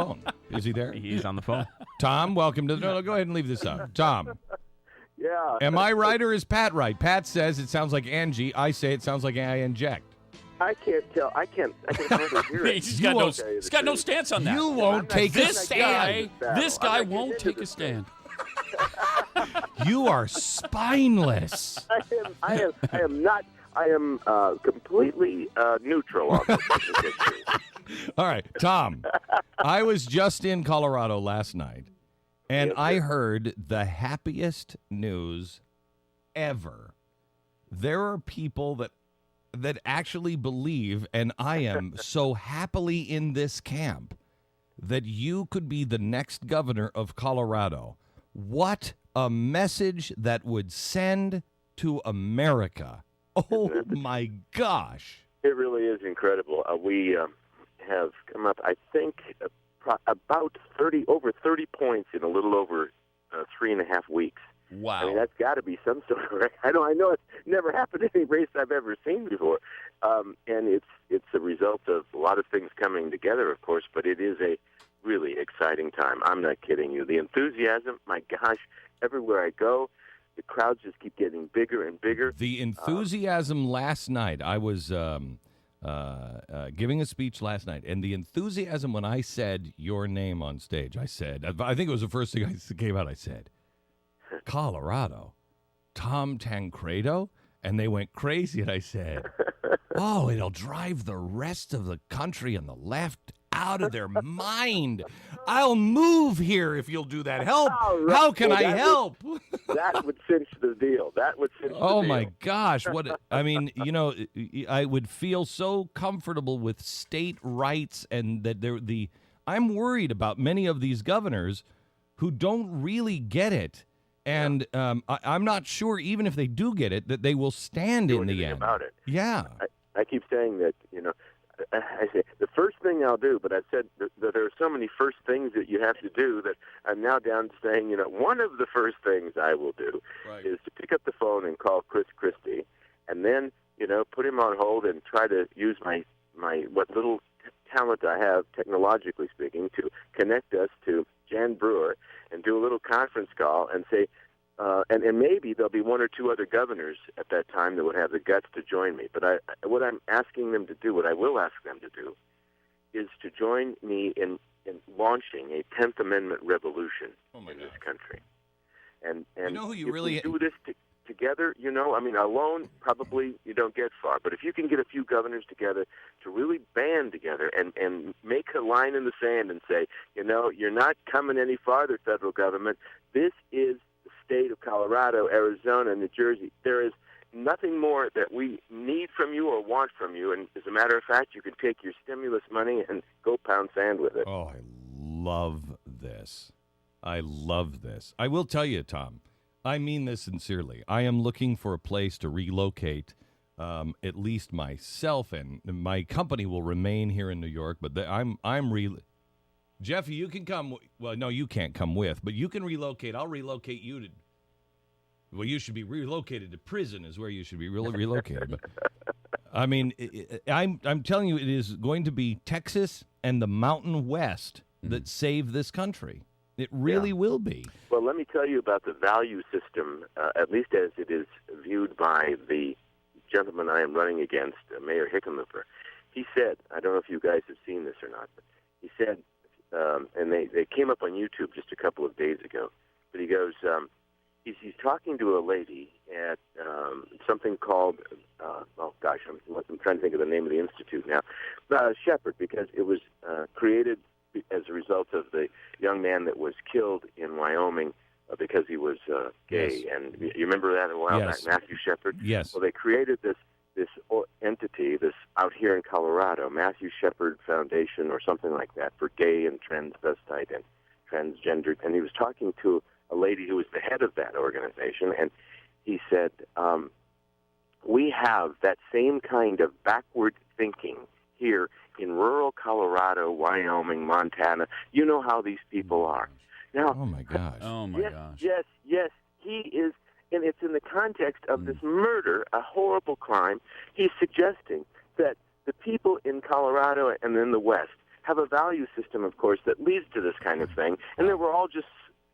phone. Is he there? He's on the phone. Tom, welcome to the... No, go ahead and leave this up. Tom. Yeah. Am I right or is Pat right? Pat says it sounds like Angie. I say it sounds like I inject. I can't tell. I can hardly hear it. He's got no stance on that. You won't take a This stand. guy won't take a stand. You are spineless. I am not. I am completely neutral on this issue. All right, Tom. I was just in Colorado last night, and I heard the happiest news ever. There are people that actually believe, and I am so happily in this camp, that you could be the next governor of Colorado. What a message that would send to America. Oh, my gosh. It really is incredible. We have come up, I think, about over 30 points in a little over 3.5 weeks. Wow. I mean, that's got to be some sort of record. I know it's never happened in any race I've ever seen before. And it's a result of a lot of things coming together, of course, but it is a really exciting time. I'm not kidding you. The enthusiasm, my gosh, everywhere I go, the crowds just keep getting bigger and bigger. The enthusiasm last night, I was giving a speech last night, and the enthusiasm when I said your name on stage, I think it was the first thing that came out, I said, Colorado, Tom Tancredo? And they went crazy, and I said, oh, it'll drive the rest of the country and the left out of their mind. I'll move here if you'll do that. Help. Right. How can I help? That would cinch the deal. Oh, my gosh. I mean, I would feel so comfortable with state rights, and that I'm worried about many of these governors who don't really get it. And I'm not sure, even if they do get it, that they will stand in the end. About it. Yeah. I keep saying that, I say the first thing I'll do, but I said that there are so many first things that you have to do that I'm now down to saying, one of the first things I will do is to pick up the phone and call Chris Christie, and then, put him on hold and try to use my what little talent I have, technologically speaking, to connect us to Jan Brewer and do a little conference call and say, and maybe there'll be one or two other governors at that time that would have the guts to join me. But what I'm asking them to do, what I will ask them to do, is to join me in launching a 10th Amendment revolution in this country. And you know who you if really we do this together, alone probably you don't get far. But if you can get a few governors together to really band together and make a line in the sand and say, you're not coming any farther, federal government. This is the state of Colorado, Arizona, New Jersey. There is nothing more that we need from you or want from you. And as a matter of fact, you can take your stimulus money and go pound sand with it. Oh, I love this. I love this. I will tell you, Tom, I mean this sincerely. I am looking for a place to relocate, at least myself, and my company will remain here in New York. But Jeffy, you can come. Well, no, you can't come with, but you can relocate. I'll relocate you to. Well, you should be relocated to prison. Is where you should be relocated. But I mean, I'm telling you, it is going to be Texas and the Mountain West that save this country. It really will be. Well, let me tell you about the value system, at least as it is viewed by the gentleman I am running against, Mayor Hickenlooper. He said, I don't know if you guys have seen this or not, but he said, and they came up on YouTube just a couple of days ago, but he goes, he's talking to a lady at something called, I'm trying to think of the name of the institute now, Shepherd, because it was created as a result of the young man that was killed in Wyoming because he was gay. Yes. And you remember that a while back, Matthew Shepard? Yes. Well, they created this entity, this out here in Colorado, Matthew Shepard Foundation or something like that, for gay and transvestite and transgendered. And he was talking to a lady who was the head of that organization, and he said, we have that same kind of backward thinking here in rural Colorado, Wyoming, Montana. You know how these people are. Now, oh my gosh. Yes, he is, and it's in the context of this murder, a horrible crime. He's suggesting that the people in Colorado and in the West have a value system, of course, that leads to this kind of thing, and that we're all just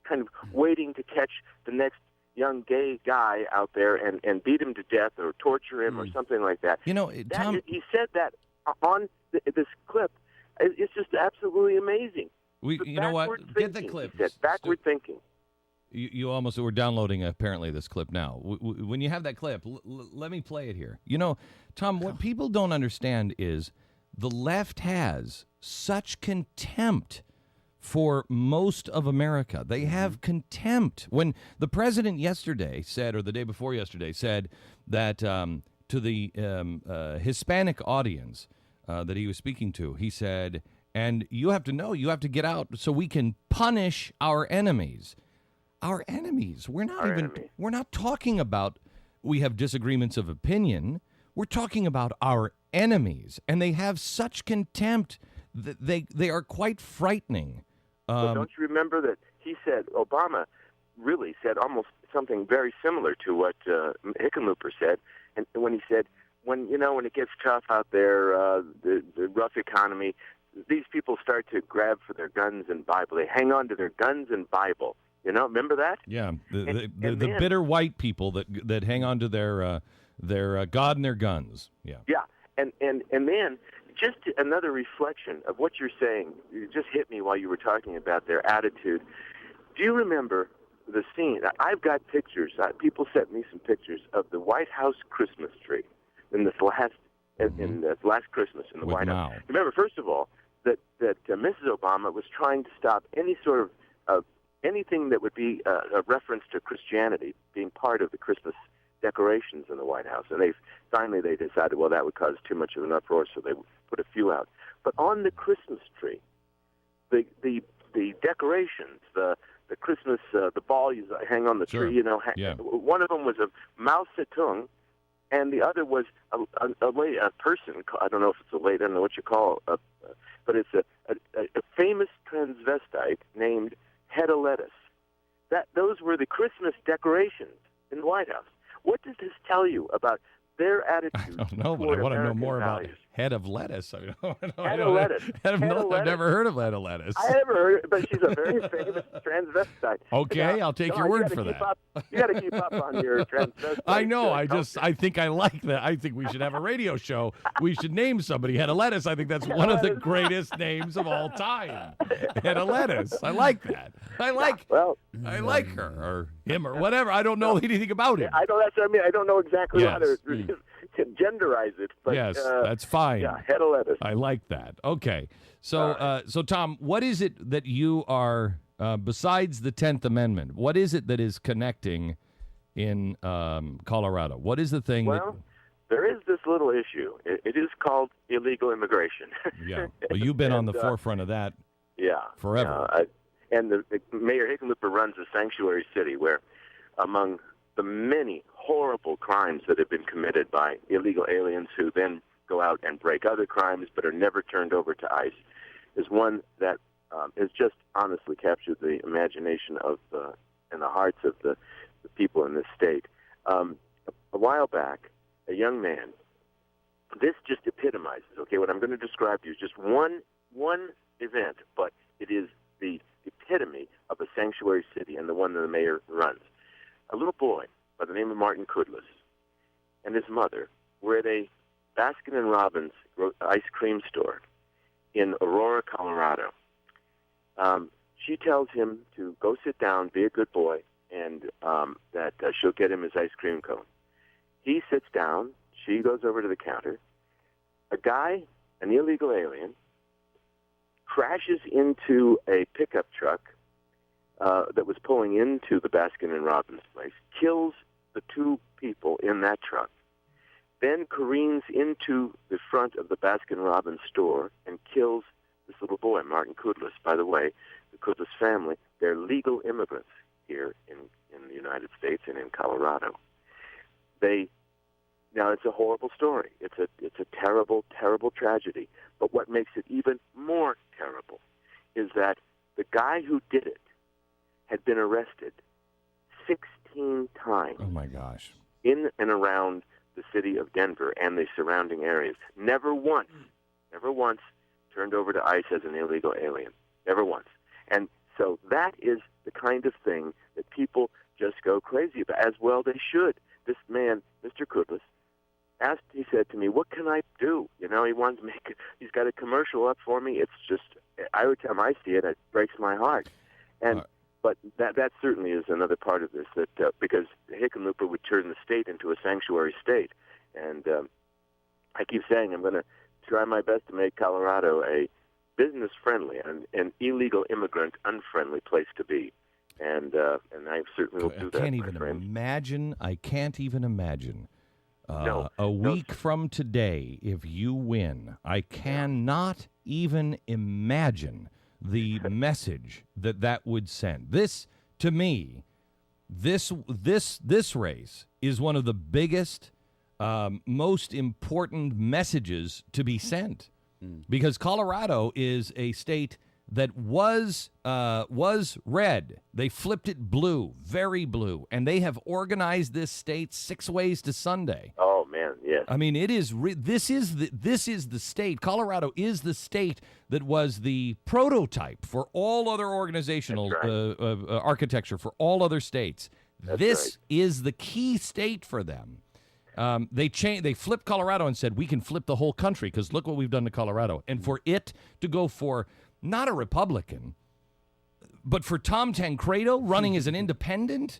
kind of waiting to catch the next young gay guy out there and beat him to death or torture him or something like that. You know, Tom, he said that on this clip. It's just absolutely amazing. You know what? Get the clip. He said backward thinking. You almost were downloading apparently this clip now. When you have that clip, let me play it here. You know, Tom, what people don't understand is the left has such contempt for most of America. They have contempt. When the president yesterday said, or the day before yesterday, said that to the Hispanic audience that he was speaking to, he said, and you have to know, you have to get out so we can punish our enemies. Our enemies. We're not talking about we have disagreements of opinion. We're talking about our enemies, and they have such contempt that they are quite frightening. Well, don't you remember that he said, Obama really said almost something very similar to what Hickenlooper said, and when he said, when it gets tough out there, the rough economy, these people start to grab for their guns and Bible. They hang on to their guns and Bible. Remember that? Yeah, the bitter white people that hang on to their God and their guns. Yeah. Yeah, and then just another reflection of what you're saying. It just hit me while you were talking about their attitude. Do you remember the scene? I've got pictures. People sent me some pictures of the White House Christmas tree in this last Christmas in the White House. Remember, first of all, that Mrs. Obama was trying to stop any sort of anything that would be a reference to Christianity being part of the Christmas decorations in the White House. And finally they decided, well, that would cause too much of an uproar, so they put a few out. But on the Christmas tree, the decorations, the Christmas, the ball you hang on the tree, one of them was a Mao Zedong, and the other was a person. I don't know if it's a lady, I don't know what you call it, but it's a famous transvestite named Head of Lettuce. Those were the Christmas decorations in the White House. What does this tell you about their attitude? I don't know, but I want to know more about Head of Lettuce. Head of Lettuce. I've never heard of Head of Lettuce. I never heard it, but she's a very famous transvestite. Okay, I'll take your word for that. You got to keep up on your transvestite. I know. I think I like that. I think we should have a radio show. We should name somebody Head of Lettuce. I think that's one of the greatest names of all time. Head of Lettuce. I like that. I like her or him or whatever. I don't know anything about him. I know that's what I mean. I don't know exactly how to genderize it. But, yes, that's fine. Yeah, Head of Lettuce. I like that. Okay. So, so Tom, what is it that you are, besides the 10th Amendment, what is it that is connecting in Colorado? What is the thing there is this little issue. It is called illegal immigration. Yeah. Well, you've been on the forefront of that forever. And the Mayor Hickenlooper runs a sanctuary city where, among the many horrible crimes that have been committed by illegal aliens who then go out and break other crimes but are never turned over to ICE, is one that has just honestly captured the imagination of and the hearts of the people in this state. A while back, a young man, this just epitomizes, what I'm going to describe to you is just one event, but it is the epitome of a sanctuary city and the one that the mayor runs. A little boy by the name of Martin Kudlis and his mother were at a Baskin-Robbins ice cream store in Aurora, Colorado. She tells him to go sit down, be a good boy, and that she'll get him his ice cream cone. He sits down. She goes over to the counter. A guy, an illegal alien, crashes into a pickup truck that was pulling into the Baskin-Robbins place, kills the two people in that truck, then careens into the front of the Baskin-Robbins store and kills this little boy, Martin Kudlis. By the way, the Kudlis family, they're legal immigrants here in the United States and in Colorado. Now, it's a horrible story. It's a terrible, terrible tragedy. But what makes it even more terrible is that the guy who did it had been arrested 16 times. Oh, my gosh. In and around the city of Denver and the surrounding areas. Never once turned over to ICE as an illegal alien. Never once. And so that is the kind of thing that people just go crazy about, as well they should. This man, Mr. Kudlis, he said to me, what can I do? He wants to he's got a commercial up for me. It's just, every time I see it, it breaks my heart. And but that certainly is another part of this, that because Hickenlooper would turn the state into a sanctuary state. And I keep saying I'm going to try my best to make Colorado a business-friendly and an illegal immigrant unfriendly place to be. And I certainly will do that. I can't even imagine. A week from today, if you win, I cannot even imagine the message that would send. This, to me, this race is one of the biggest, most important messages to be sent, because Colorado is a state that was red. They flipped it blue, very blue, and they have organized this state 6 ways to Sunday. Oh man, yes. I mean, it is. This is the state. Colorado is the state that was the prototype for all other organizational architecture for all other states. This is the key state for them. They flipped Colorado and said we can flip the whole country because look what we've done to Colorado, and for it to go for not a Republican, but for Tom Tancredo running as an independent,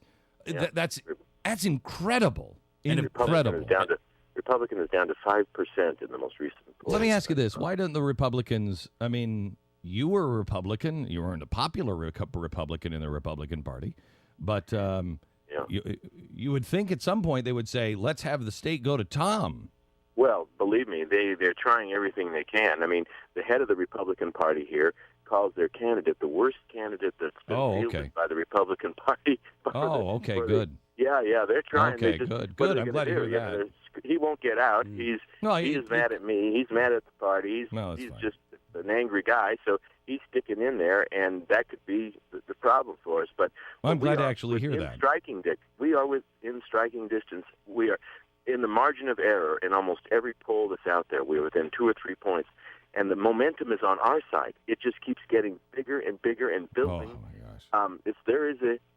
that's incredible. Incredible. Republican is down to 5% in the most recent poll. Let me ask you this. Why don't the Republicans, I mean, you were a Republican. You weren't a popular Republican in the Republican Party. But you would think at some point they would say, let's have the state go to Tom. Well, believe me, they're trying everything they can. I mean, the head of the Republican Party here calls their candidate the worst candidate that's been fielded by the Republican Party. Good. They're trying. Okay, good. I'm glad to hear that. He won't get out. He's mad at me. He's mad at the party. He's just an angry guy. So he's sticking in there, and that could be the problem for us. But I'm glad to actually hear that. We are within striking distance. We are in the margin of error in almost every poll that's out there. We're within 2 or 3 points, and the momentum is on our side. It just keeps getting bigger and bigger and building. Oh my gosh!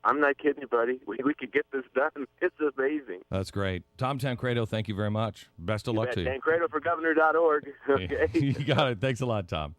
I'm not kidding you, buddy. We could get this done. It's amazing. That's great. Tom Tancredo, thank you very much. Best of luck to you. TancredoForGovernor.org. Okay. You got it. Thanks a lot, Tom.